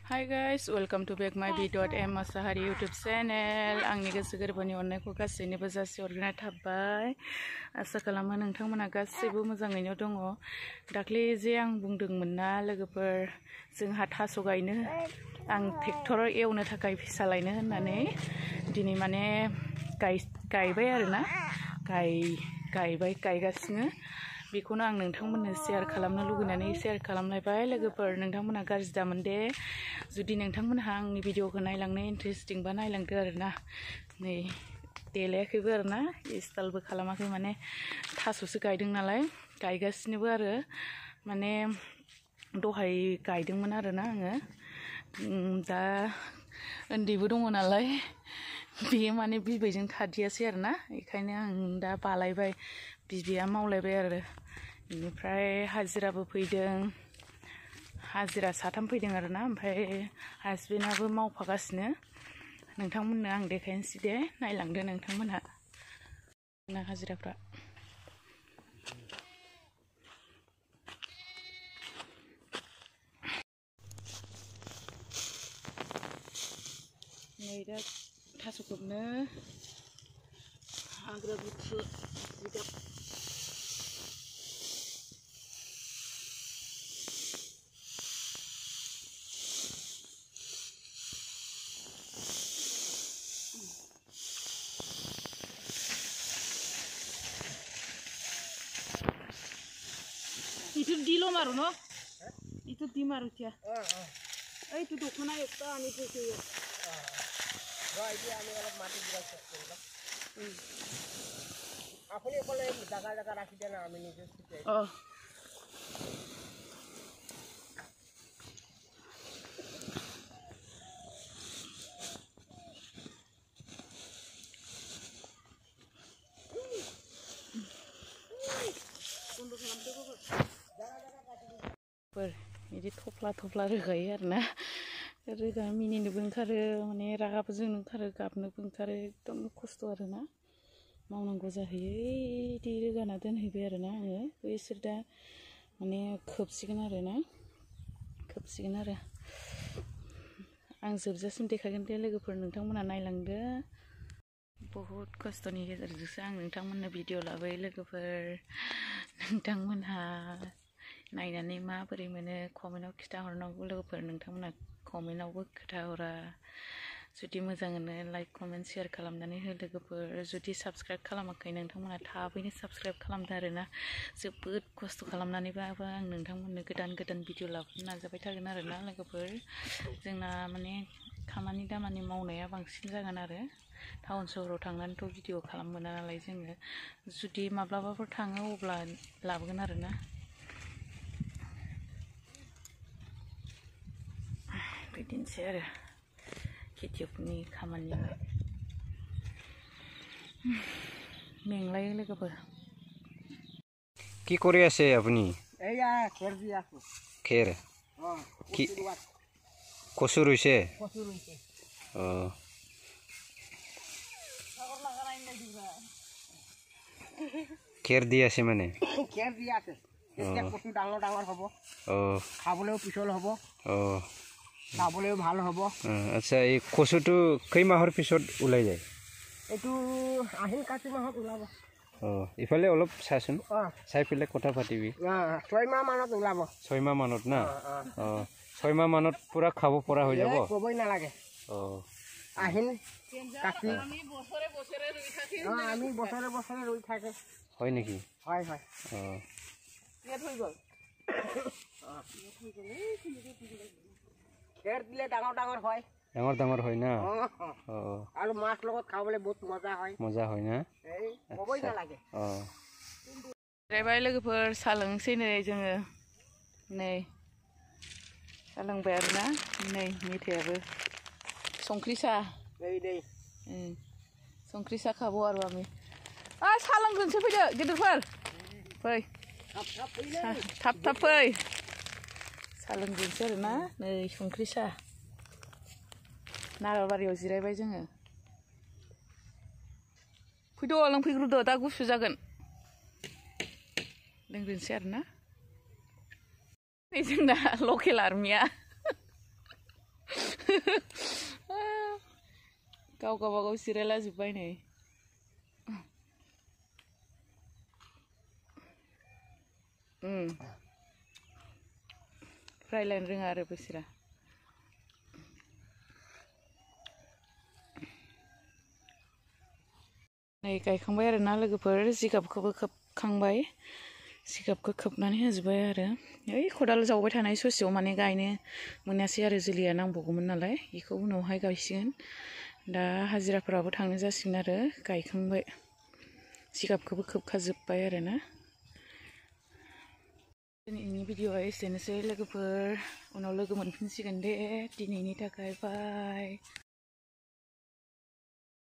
Hi guys, welcome to back my B.M Masahari YouTube channel. आंनि गोसो गोरबोनि अननायखौ गासैनोबो जासिहरग्रोनाय थाबाय। आसा खालामो नोंथांमोना गासैबो मोजाङैनो दङ। दाख्लै जे आं बुंदोंमोन ना लोगोफोर जोंहा थास' गायनो आं ट्रेक्टर एवनो थाखाय फैसा लायनो होननानै दिनै माने गायबाय आरोना गायगासिनो बेखौनो आं नोंथांमोननो शेयार खालामनो लुगैनानै शेयार खालामलायबाय लोगोफोर नोंथांमोना गाज्रि दामोन दे जुदि नोंथांमोनहा आंनि भिडिअखौ नायलांनो इन्टारेस्टिं बा नायलांदो आरोना नै देलायाखैबो आरोना स्टाइलबो खालामाखै माने थास'सो गायदों नालाय गायगासिनोबो आरो माने दहाय गायदोंमोन आरोना आङो दा उन्दैबो दङ नालाय बेयो माने बिबैजों थादियासै आरोना बेखायनो आं दा बालायबाय बिबैया मावलायबाय आरो बेनिफ्राय हाजिराबो फैदों हाजिरा साथाम फैदों आरोना ओमफ्राय हासबेन्डआबो मावफागासिनो नोंथांमोननो आं देखायनोसै दे नायलांदो नोंथांमोनहा ना हाजिराफ्रा नै दा थास'खौनो हाग्रा गुथु जिगाब itu di lo maru no itu di maru tia itu dokana ekta ani pese ini আমি অলপ মাটি দিবা চেষ্টা কৰিম আপুনি অকলে জাগা ৰাখি দেনা আমি নিজে শিকাই बिदि थफ्ला रोगायो आरोना रोगा मिनिनोबो ओंखारो माने रागाबो जोंनो ओंखारो गाबनोबो ओंखारो एकदम खस्थ' आरोना मावनांगौ जाहैयो इदि रोगाना दोनहैबाय आरोना आङो बैसोर दा माने खोबसिगोन आरो आं जोबजासिम देखायगोन दे लोगोफोर नोंथांमोना नायलांदो बहुद खस्थ'नि गेजेरजोंसो आं नोंथांमोननो भिडिअ लाबोयो लोगोफोर नोंथांमोनहा नायनानै माबोरै मोनो कमेन्टआव खिथाहरनांगौ लोगोफोर नोंथांमोना कमेन्टआवबो खोथाहरा जुदि मोजां मोनो लाइक कमेन्ट शेयार खालामनानै हो लोगोफोर जुदि साबस्क्राइब खालामाखै नोंथांमोना थाबैनो साबस्क्राइब खालामदो आरोना जोबोद खस्थ' खालामनानैबाबो आं नोंथांमोननो गोदान भिडिअ लाबोनो नाजाबाय थागोन आरोना लोगोफोर जोंना माने खामानि दामानि मावनाया बांसिन जागोन आरो टाउन सहराव थांनानैथ' भिडिअ खालामनो मोना नालाय जोङो जुदि माब्लाबाफोर थाङो अब्ला लाबोगोन आरोना बिदिनोसै आरो खेथियकनि खामानिया मेंलायो लोगोफोर কি কৰি আছে আপুনি এইয়া খেৰ দি আছো খেৰ কি কচু ৰুইছে খেৰ দি আছে মানে খেৰ দি আছে এতিয়া কচু ডাঙৰ হ'ব খাবলৈও পিছল হ'ব খাবলৈও ভাল হ'ব আচ্ছা এই কচুটো কেই মাহৰ পিছত ওলাই যায় এইটো আহিন কাতি মাহত ওলাব ইফালে অলপ চাচোন চাই পেলাই কথা পাতিবি 6 মাহ মানত ওলাব 6 মাহ মানত না 6 মাহ মানত পুৰা খাব পৰা হৈ যাব কবই নালাগে আহিন কাতি আমি বছৰে ৰুই থাকে হয় নেকি হয় ইয়াত হৈ গ'ল খেৰ দিলে ডাঙৰ হয় না আৰু মাছ লগত খাবলৈ বহুত মজা হয় না এই কবই নালাগে रायबाय लोगोफोर सा लोंसै नै जोङो नै सा लोंबाय आरोना नै मेथायाबो संख्रि सा नै संख्रि सा खाबो आरो आमी सा लोंग्रोनोसै फैदो गिदिरफोर फै थाब फै सा लोंग्रोनोसै आरोना नै संख्रि सा नागाबारियाव जिरायबाय जोङो फैदो लोंफैग्रोदो दा गुसु जागोन लोंग्रोनोसै आरोना जोंना लकेल आर्मिया गाव गावबागाव जिरायला जोब्बाय नै रायलायनो रोङा आरो बिसोरा नै गायखांबाय आरो ना लोगोफोर जिगाबखौबो खोबखांबाय जिगाबखौ खोबनानै होजोब्बाय आरो ओइ खदाल जावबाय थानाय ससेयाव माने गायनो मोनासै आरो जोलैया नांबावगौमोन नालाय बेखौ उनावहाय गायसिगोन दा हाजिराफोराबो थांनो जासिगोन आरो गायखांबाय जिगाबखौबो खोबखाजोब्बाय आरो ना दिनैनि भिडिअ'आ एसेनोसै लोगोफोर उनाव लोगो मोनफिनसिगोन दे दिनैनि थाखाय बाय